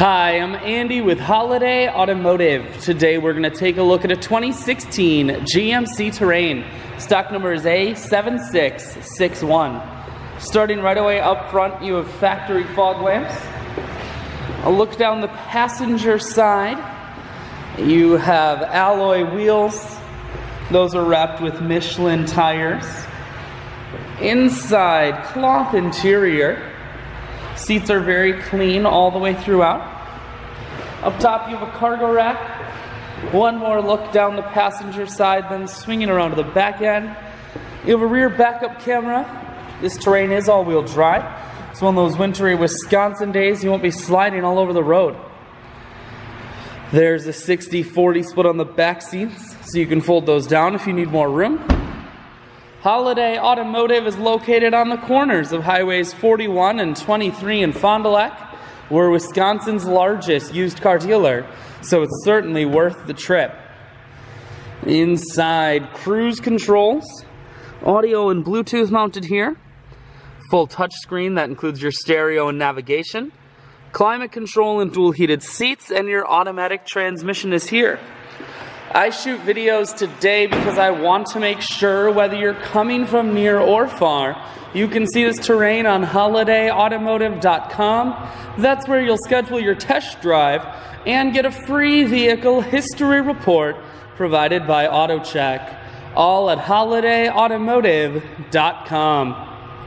Hi, I'm Andy with Holiday Automotive. Today we're going to take a look at a 2016 GMC Terrain. Stock number is A7661. Starting right away up front, you have factory fog lamps. A look down the passenger side. You have alloy wheels. Those are wrapped with Michelin tires. Inside, cloth interior. Seats are very clean all the way throughout. Up top you have a cargo rack. One more look down the passenger side, then swinging around to the back end. You have a rear backup camera. This Terrain is all-wheel drive. It's one of those wintry Wisconsin days. You won't be sliding all over the road. There's a 60-40 split on the back seats, so you can fold those down if you need more room. Holiday Automotive is located on the corners of Highways 41 and 23 in Fond du Lac. We're Wisconsin's largest used car dealer, so it's certainly worth the trip. Inside, cruise controls, audio and Bluetooth mounted here. Full touchscreen that includes your stereo and navigation. Climate control and dual heated seats, and your automatic transmission is here. I shoot videos today because I want to make sure whether you're coming from near or far, you can see this Terrain on holidayautomotive.com. That's where you'll schedule your test drive and get a free vehicle history report provided by AutoCheck. All at holidayautomotive.com.